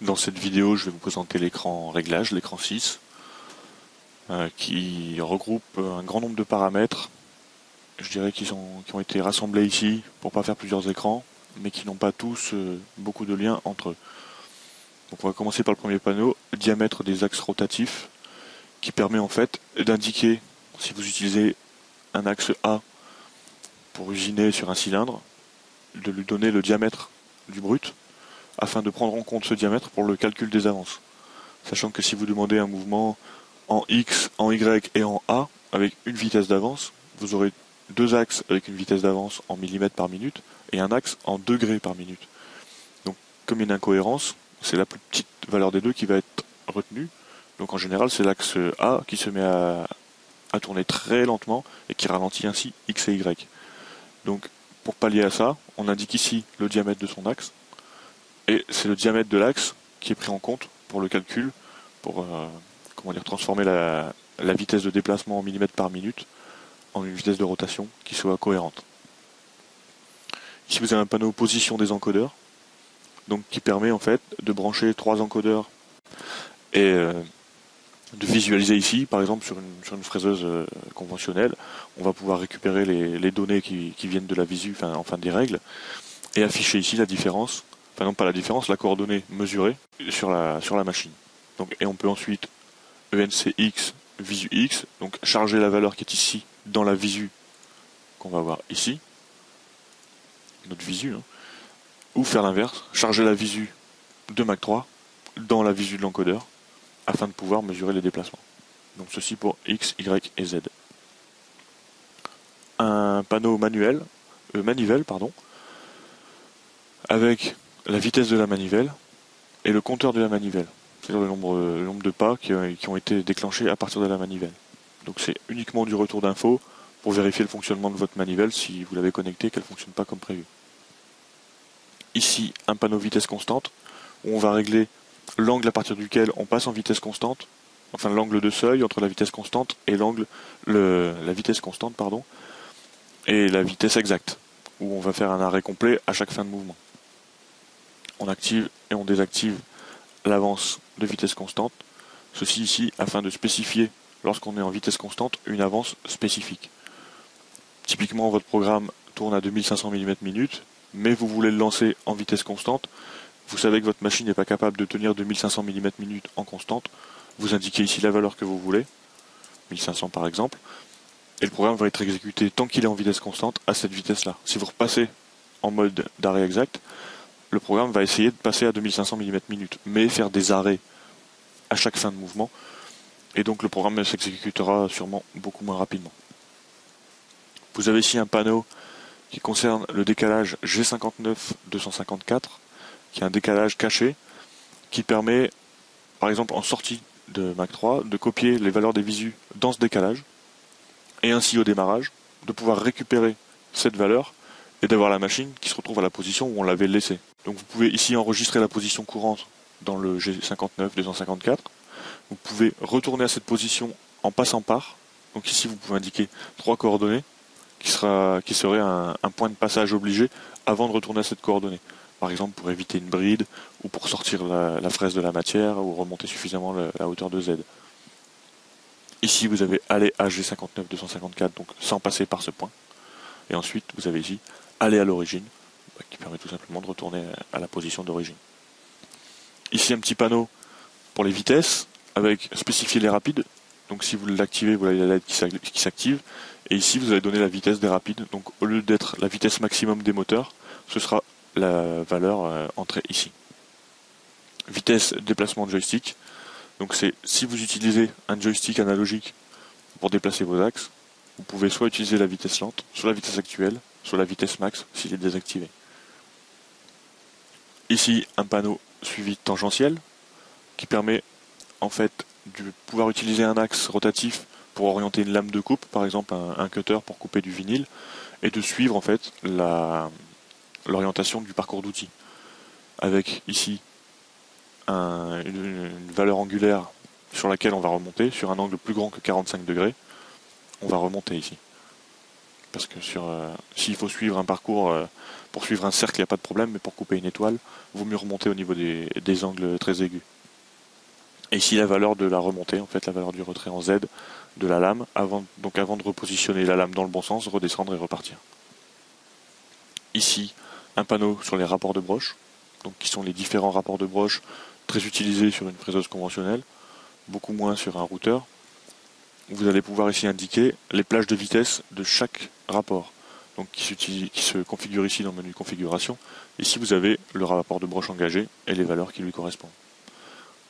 Dans cette vidéo, je vais vous présenter l'écran réglage, l'écran 6, qui regroupe un grand nombre de paramètres, je dirais qui ont été rassemblés ici pour pas faire plusieurs écrans, mais qui n'ont pas tous beaucoup de liens entre eux. Donc on va commencer par le premier panneau, le diamètre des axes rotatifs, qui permet en fait d'indiquer, si vous utilisez un axe A pour usiner sur un cylindre, de lui donner le diamètre du brut, afin de prendre en compte ce diamètre pour le calcul des avances. Sachant que si vous demandez un mouvement en X, en Y et en A, avec une vitesse d'avance, vous aurez deux axes avec une vitesse d'avance en millimètres par minute et un axe en degrés par minute. Donc comme il y a une incohérence, c'est la plus petite valeur des deux qui va être retenue. Donc en général, c'est l'axe A qui se met à tourner très lentement et qui ralentit ainsi X et Y. Donc pour pallier à ça, on indique ici le diamètre de son axe. Et c'est le diamètre de l'axe qui est pris en compte pour le calcul, pour transformer la vitesse de déplacement en millimètres par minute en une vitesse de rotation qui soit cohérente. Ici vous avez un panneau position des encodeurs, donc qui permet en fait de brancher trois encodeurs et de visualiser ici, par exemple sur une fraiseuse conventionnelle, on va pouvoir récupérer les données qui viennent de la visu, enfin des règles, et afficher ici la différence. Enfin non pas la différence, la coordonnée mesurée sur la machine. Donc, et on peut ensuite ENCX, visu X, donc charger la valeur qui est ici dans la visu qu'on va voir ici, notre visu, hein, ou faire l'inverse, charger la visu de Mach 3 dans la visu de l'encodeur, afin de pouvoir mesurer les déplacements. Donc ceci pour X, Y et Z. Un panneau manivelle, avec la vitesse de la manivelle et le compteur de la manivelle, c'est-à-dire le nombre de pas qui ont été déclenchés à partir de la manivelle. Donc c'est uniquement du retour d'infos pour vérifier le fonctionnement de votre manivelle si vous l'avez connectée, qu'elle ne fonctionne pas comme prévu. Ici, un panneau vitesse constante, où on va régler l'angle à partir duquel on passe en vitesse constante, enfin l'angle de seuil entre la vitesse constante et la vitesse constante, et la vitesse exacte, où on va faire un arrêt complet à chaque fin de mouvement. On active et on désactive l'avance de vitesse constante, ceci ici afin de spécifier, lorsqu'on est en vitesse constante, une avance spécifique. Typiquement, votre programme tourne à 2500 mm/min, mais vous voulez le lancer en vitesse constante, vous savez que votre machine n'est pas capable de tenir 2500 mm/min en constante, vous indiquez ici la valeur que vous voulez, 1500 par exemple, et le programme va être exécuté tant qu'il est en vitesse constante à cette vitesse-là. Si vous repassez en mode d'arrêt exact, le programme va essayer de passer à 2500 mm/min, mais faire des arrêts à chaque fin de mouvement, et donc le programme s'exécutera sûrement beaucoup moins rapidement. Vous avez ici un panneau qui concerne le décalage G59-254, qui est un décalage caché, qui permet, par exemple en sortie de Mach 3, de copier les valeurs des visus dans ce décalage, et ainsi au démarrage, de pouvoir récupérer cette valeur et d'avoir la machine qui se retrouve à la position où on l'avait laissée. Donc vous pouvez ici enregistrer la position courante dans le G59-254. Vous pouvez retourner à cette position en passant par. Donc ici vous pouvez indiquer trois coordonnées qui serait un point de passage obligé avant de retourner à cette coordonnée. Par exemple pour éviter une bride ou pour sortir la fraise de la matière ou remonter suffisamment la hauteur de Z. Ici vous avez aller à G59-254, donc sans passer par ce point. Et ensuite vous avez ici aller à l'origine, qui permet tout simplement de retourner à la position d'origine. Ici un petit panneau pour les vitesses, avec spécifier les rapides. Donc si vous l'activez, vous avez la LED qui s'active. Et ici vous allez donner la vitesse des rapides. Donc au lieu d'être la vitesse maximum des moteurs, ce sera la valeur entrée ici. Vitesse déplacement de joystick. Donc c'est si vous utilisez un joystick analogique pour déplacer vos axes, vous pouvez soit utiliser la vitesse lente, soit la vitesse actuelle, soit la vitesse max s'il est désactivé. Ici un panneau suivi tangentiel qui permet en fait de pouvoir utiliser un axe rotatif pour orienter une lame de coupe, par exemple un cutter pour couper du vinyle, et de suivre en fait l'orientation du parcours d'outils. Avec ici une valeur angulaire sur laquelle on va remonter, sur un angle plus grand que 45 degrés, on va remonter ici. Parce que s'il faut suivre un parcours Pour suivre un cercle, il n'y a pas de problème, mais pour couper une étoile, il vaut mieux remonter au niveau des angles très aigus. Et ici, la valeur de la remontée, en fait, la valeur du retrait en Z de la lame, avant de repositionner la lame dans le bon sens, redescendre et repartir. Ici, un panneau sur les rapports de broche, donc qui sont les différents rapports de broche très utilisés sur une fraiseuse conventionnelle, beaucoup moins sur un routeur. Vous allez pouvoir ici indiquer les plages de vitesse de chaque rapport, donc qui se configure ici dans le menu configuration. Ici, vous avez le rapport de broche engagé et les valeurs qui lui correspondent.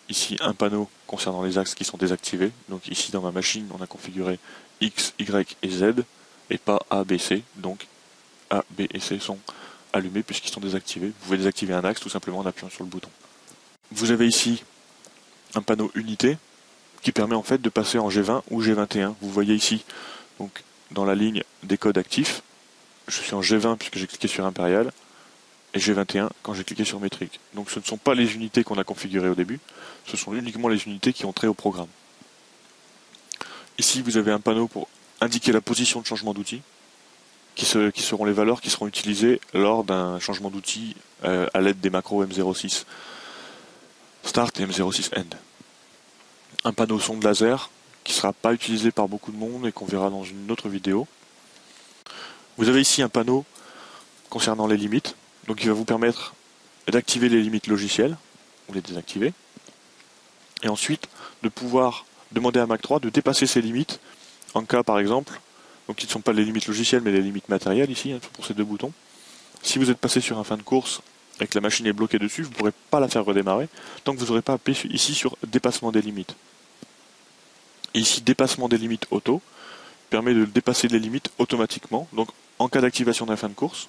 Ici, un panneau concernant les axes qui sont désactivés. Donc ici, dans ma machine, on a configuré X, Y et Z, et pas A, B, C. Donc A, B et C sont allumés puisqu'ils sont désactivés. Vous pouvez désactiver un axe tout simplement en appuyant sur le bouton. Vous avez ici un panneau unité qui permet en fait de passer en G20 ou G21. Vous voyez ici, donc dans la ligne des codes actifs, je suis en G20 puisque j'ai cliqué sur Impérial, et G21 quand j'ai cliqué sur métrique. Donc ce ne sont pas les unités qu'on a configurées au début, ce sont uniquement les unités qui ont trait au programme. Ici vous avez un panneau pour indiquer la position de changement d'outil, qui seront les valeurs qui seront utilisées lors d'un changement d'outil à l'aide des macros M06 Start et M06 End. Un panneau sonde laser qui ne sera pas utilisé par beaucoup de monde et qu'on verra dans une autre vidéo. Vous avez ici un panneau concernant les limites, donc il va vous permettre d'activer les limites logicielles ou les désactiver, et ensuite de pouvoir demander à Mac 3 de dépasser ces limites en cas par exemple, donc qui ne sont pas les limites logicielles mais les limites matérielles ici, hein, pour ces deux boutons. Si vous êtes passé sur un fin de course et que la machine est bloquée dessus, vous ne pourrez pas la faire redémarrer tant que vous n'aurez pas appuyé ici sur dépassement des limites. Et ici, dépassement des limites auto permet de dépasser les limites automatiquement. Donc, en cas d'activation d'un fin de course,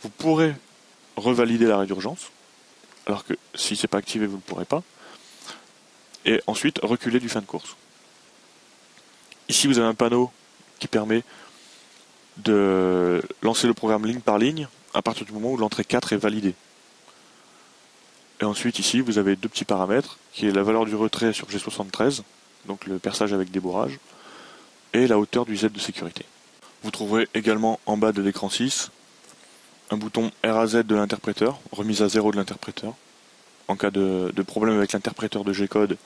vous pourrez revalider l'arrêt d'urgence, alors que si ce n'est pas activé, vous ne pourrez pas. Et ensuite, reculer du fin de course. Ici, vous avez un panneau qui permet de lancer le programme ligne par ligne à partir du moment où l'entrée 4 est validée. Et ensuite, ici, vous avez deux petits paramètres, qui est la valeur du retrait sur G73, donc le perçage avec débourrage, et la hauteur du Z de sécurité. Vous trouverez également en bas de l'écran 6 un bouton RAZ de l'interpréteur, remise à 0 de l'interpréteur. En cas de problème avec l'interpréteur de G-code,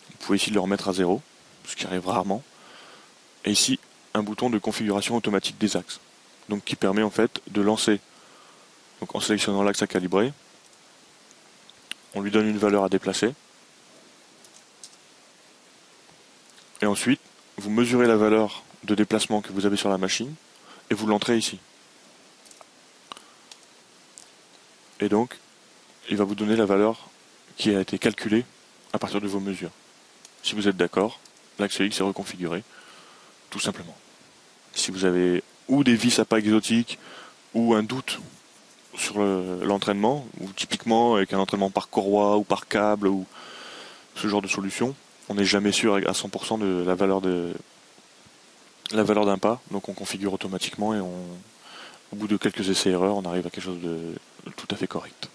vous pouvez ici le remettre à 0, ce qui arrive rarement. Et ici, un bouton de configuration automatique des axes, donc qui permet en fait de lancer, donc en sélectionnant l'axe à calibrer, on lui donne une valeur à déplacer, et ensuite, vous mesurez la valeur de déplacement que vous avez sur la machine, et vous l'entrez ici. Et donc, il va vous donner la valeur qui a été calculée à partir de vos mesures. Si vous êtes d'accord, l'axe X est reconfiguré, tout simplement. Si vous avez ou des vis à pas exotiques, ou un doute sur l'entraînement, ou typiquement avec un entraînement par courroie ou par câble, ou ce genre de solution, on n'est jamais sûr à 100% de la valeur d'un pas, donc on configure automatiquement et au bout de quelques essais-erreurs, on arrive à quelque chose de tout à fait correct.